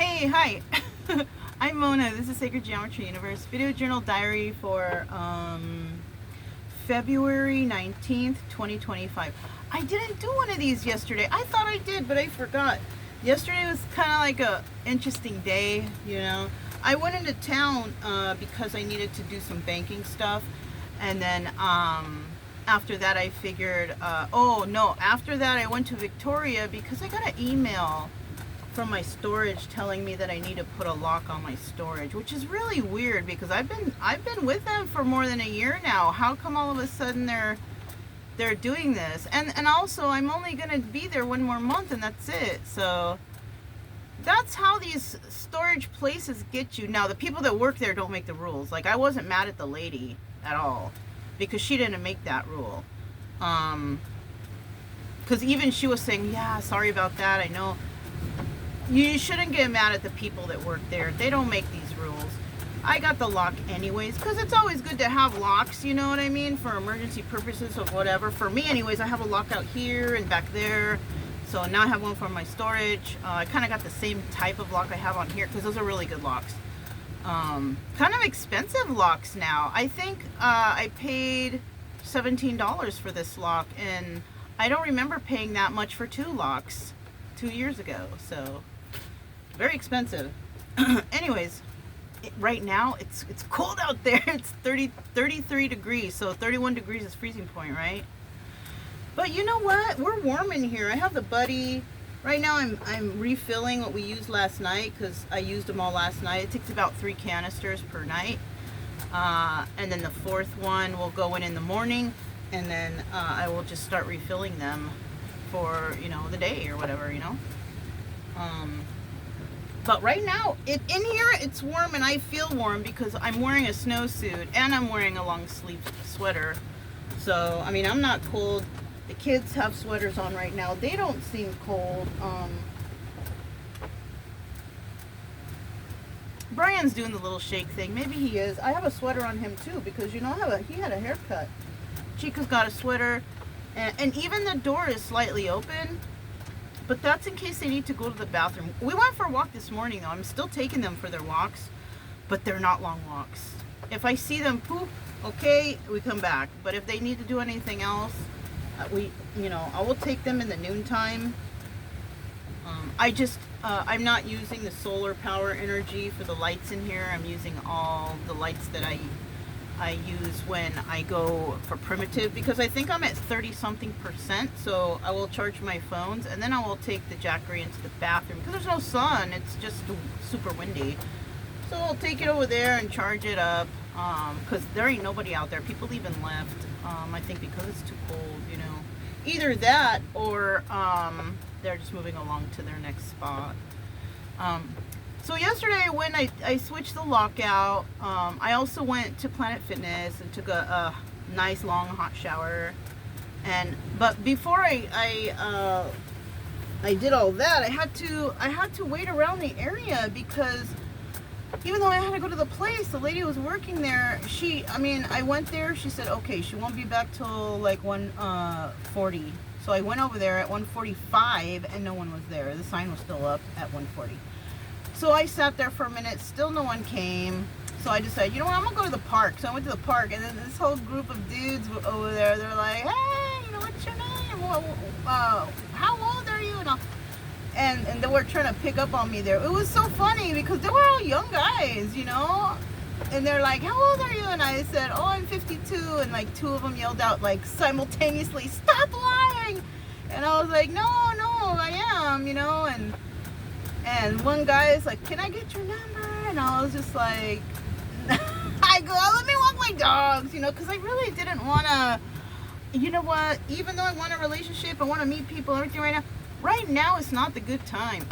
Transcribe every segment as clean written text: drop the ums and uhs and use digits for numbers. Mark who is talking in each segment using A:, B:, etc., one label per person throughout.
A: Hey, hi. I'm Mona. This is Sacred Geometry Universe video journal diary for February 19th, 2025. I didn't do one of these yesterday. I thought I did, but I forgot. Yesterday was kind of like a interesting day, you know. I went into town because I needed to do some banking stuff, and then after that I figured, after that I went to Victoria because I got an email from my storage telling me that I need to put a lock on my storage, which is really weird because I've been with them for more than a year now. How come all of a sudden they're doing this? And also I'm only gonna be there one more month and that's it. So that's how these storage places get you. Now the people that work there don't make the rules. Like I wasn't mad at the lady at all because she didn't make that rule. Because even she was saying, yeah, sorry about that. I know. You shouldn't get mad at the people that work there. They don't make these rules. I got the lock anyways, because it's always good to have locks, you know what I mean, for emergency purposes or whatever. For me anyways, I have a lock out here and back there. So now I have one for my storage. I kind of got the same type of lock I have on here, because those are really good locks. Kind of expensive locks now. I think I paid $17 for this lock, and I don't remember paying that much for two locks 2 years ago. So very expensive. Anyways, right now it's cold out there. It's 33 degrees, so 31 degrees is freezing point, right? But you know what, we're warm in here. I have the buddy right now. I'm refilling what we used last night because I used them all last night. It takes about 3 canisters per night, and then the fourth one will go in the morning, and then I will just start refilling them for, you know, the day or whatever, you know. But right now, in here, it's warm, and I feel warm because I'm wearing a snowsuit and I'm wearing a long sleeve sweater. So, I mean, I'm not cold. The kids have sweaters on right now. They don't seem cold. Brian's doing the little shake thing. Maybe he is. I have a sweater on him too because, you know, he had a haircut. Chica's got a sweater, and even the door is slightly open. But that's in case they need to go to the bathroom. We went for a walk this morning though. I'm still taking them for their walks, but they're not long walks. If I see them poop, okay, we come back. But if they need to do anything else, I will take them in the noontime. I'm not using the solar power energy for the lights in here. I'm using all the lights that I use when I go for primitive, because I think I'm at 30-something%. So I will charge my phones, and then I will take the Jackery into the bathroom because there's no sun. It's just super windy. So I'll take it over there and charge it up because there ain't nobody out there. People even left. I think because it's too cold, you know. Either that or they're just moving along to their next spot. So yesterday when I switched the lockout, I also went to Planet Fitness and took a nice long hot shower. But before I did all that, I had to wait around the area because even though I had to go to the place, the lady who was working there, I went there, she said, okay, she won't be back till like 1:40. So I went over there at 1:45 and no one was there. The sign was still up at 1:40. So I sat there for a minute, still no one came. So I decided, you know what, I'm gonna go to the park. So I went to the park, and then this whole group of dudes were over there. They're like, hey, you know, what's your name? How old are you? And they were trying to pick up on me there. It was so funny because they were all young guys, you know. And they're like, how old are you? And I said, oh, I'm 52. And like 2 of them yelled out like simultaneously, stop lying. And I was like, no, I am, you know. And one guy is like, can I get your number? And I was just like, I go, let me walk my dogs, you know, because I really didn't want to, you know what, even though I want a relationship, I want to meet people, everything right now is not the good time.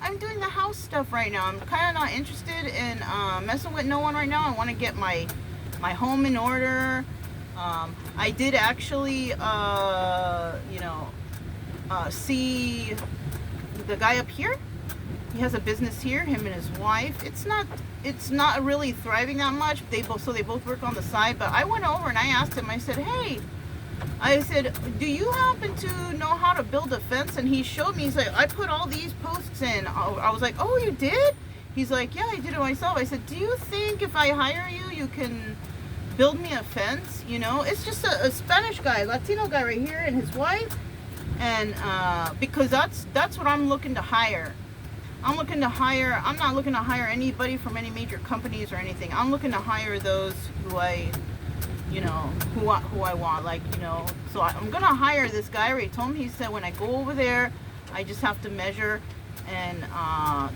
A: I'm doing the house stuff right now. I'm kind of not interested in messing with no one right now. I want to get my home in order. I did actually, see the guy up here. He has a business here, him and his wife. It's not really thriving that much. They both work on the side. But I went over and I asked him, I said, hey, I said, do you happen to know how to build a fence? And he showed me. He's like, I put all these posts in. I was like, oh, you did? He's like, yeah, I did it myself. I said, do you think if I hire you, you can build me a fence? You know, it's just a Spanish guy, Latino guy right here, and his wife. And because that's what I'm looking to hire. I'm not looking to hire anybody from any major companies or anything. I'm looking to hire those who I want, like, you know. So I'm gonna hire this guy. I already told him. He said when I go over there, I just have to measure, and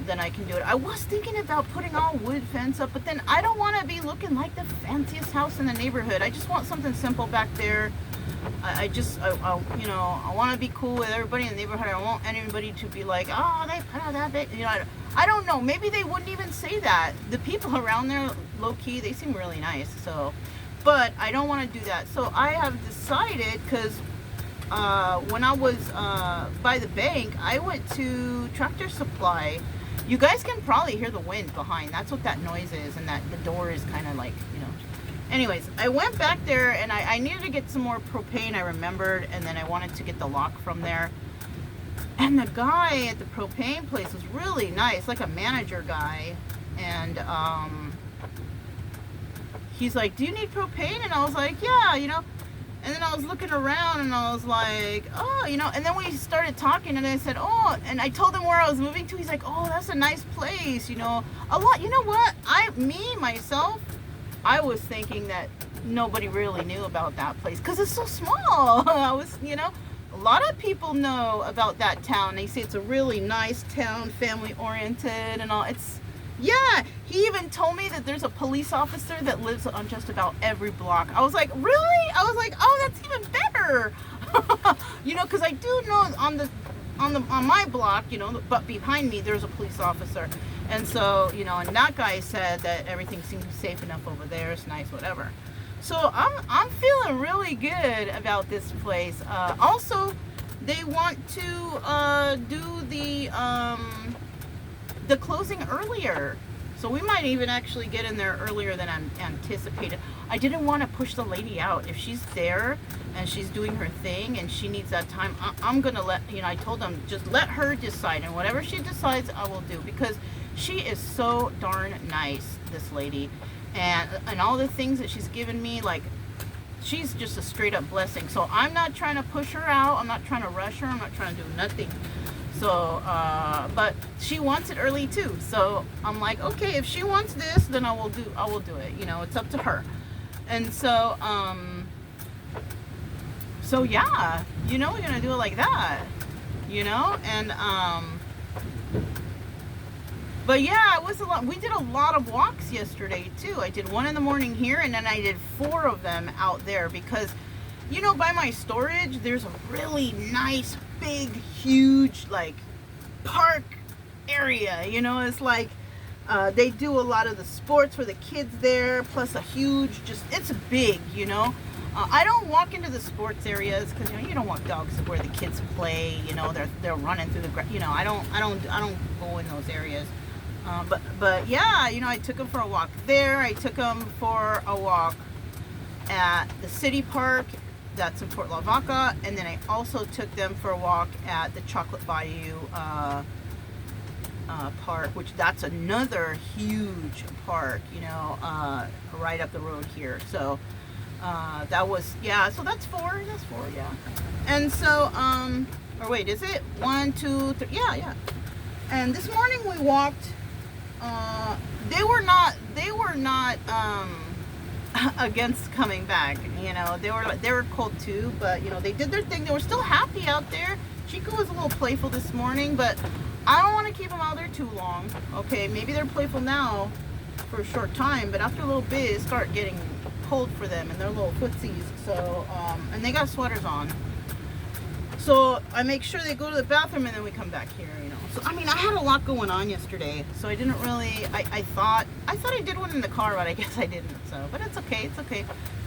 A: then I can do it. I was thinking about putting all wood fence up, but then I don't want to be looking like the fanciest house in the neighborhood. I just want something simple back there. I want to be cool with everybody in the neighborhood. I don't want anybody to be like, oh, they put out that bit. You know, I don't know. Maybe they wouldn't even say that. The people around there, low key, they seem really nice. So, but I don't want to do that. So I have decided, because when I was by the bank, I went to Tractor Supply. You guys can probably hear the wind behind. That's what that noise is, and that the door is kind of like, you know. Anyways, I went back there, and I needed to get some more propane, I remembered, and then I wanted to get the lock from there. And the guy at the propane place was really nice, like a manager guy. And he's like, do you need propane? And I was like, yeah, you know. And then I was looking around, and I was like, oh, you know. And then we started talking, and I said, oh, and I told him where I was moving to. He's like, oh, that's a nice place, you know. A lot, you know what? Myself, I was thinking that nobody really knew about that place because it's so small. I was, you know, a lot of people know about that town. They say it's a really nice town, family oriented and all. It's, yeah, he even told me that there's a police officer that lives on just about every block. I was like, really? I was like, oh, that's even better. You know, because I do know on my block, you know, but behind me there's a police officer. And so, you know, and that guy said that everything seems safe enough over there. It's nice, whatever. So I'm feeling really good about this place. Also, they want to do the closing earlier. So we might even actually get in there earlier than I anticipated. I didn't want to push the lady out. If she's there and she's doing her thing and she needs that time, I'm going to let, you know, I told them just let her decide. And whatever she decides, I will do. Because she is so darn nice, this lady. And all the things that she's given me, like, she's just a straight up blessing. So I'm not trying to push her out. I'm not trying to rush her. I'm not trying to do nothing. So, but she wants it early too. So I'm like, okay, if she wants this, then I will do it. You know, it's up to her. And so, so yeah, you know, we're gonna do it like that, you know, and but yeah, it was a lot. We did a lot of walks yesterday too. I did one in the morning here, and then I did 4 of them out there because, you know, by my storage, there's a really nice, big, huge, like, park area. You know, it's like they do a lot of the sports for the kids there, plus a huge, just, it's big, you know. I don't walk into the sports areas because, you know, you don't want dogs where the kids play. You know, they're running through the grass. You know, I don't go in those areas. But yeah, you know, I took them for a walk there. I took them for a walk at the city park that's in Fort Lavaca, and then I also took them for a walk at the Chocolate Bayou park, which that's another huge park, you know, right up the road here. So that was, yeah, so that's 4, yeah. And so, or wait, is it 1, 2, 3? Yeah. And this morning we walked. They were not against coming back. You know, they were cold too, but you know, they did their thing. They were still happy out there. Chica was a little playful this morning, but I don't want to keep them out there too long. Okay, maybe they're playful now for a short time, but after a little bit, it start getting cold for them and their little footsies. So, and they got sweaters on. So I make sure they go to the bathroom and then we come back here, you know. So, I mean, I had a lot going on yesterday, so I didn't really, I thought I did one in the car, but I guess I didn't. So, but it's okay.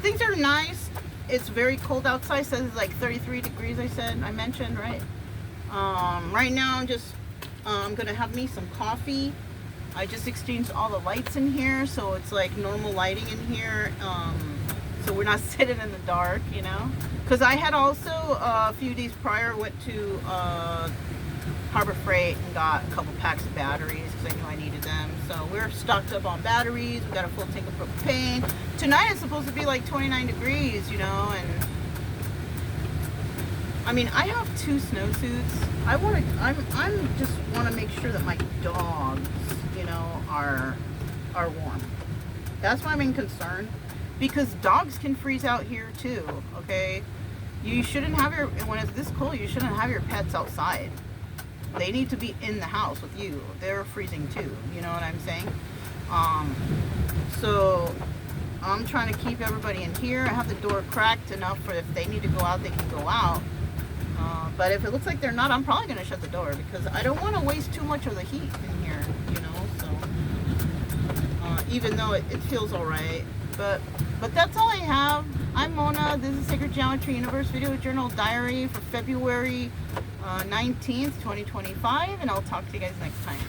A: Things are nice. It's very cold outside. It says it's like 33 degrees, I mentioned, right? Right now, I'm going to have me some coffee. I just exchanged all the lights in here, so it's like normal lighting in here. so we're not sitting in the dark, you know. Because I had also a few days prior went to Harbor Freight and got a couple packs of batteries because I knew I needed them. So we're stocked up on batteries. We got a full tank of propane. Tonight it's supposed to be like 29 degrees, you know, and I mean, I have 2 snowsuits. I'm just want to make sure that my dogs, you know, are warm. That's my main concern, because dogs can freeze out here too. Okay, you shouldn't have when it's this cold, you shouldn't have your pets outside. They need to be in the house with you. They're freezing too. You know what I'm saying? So I'm trying to keep everybody in here. I have the door cracked enough for if they need to go out, they can go out. But if it looks like they're not, I'm probably going to shut the door because I don't want to waste too much of the heat in here, you know. So even though it feels all right, but that's all I have. I'm Mona. This is Sacred Geometry Universe Video Journal Diary for February 19th, 2025, and I'll talk to you guys next time.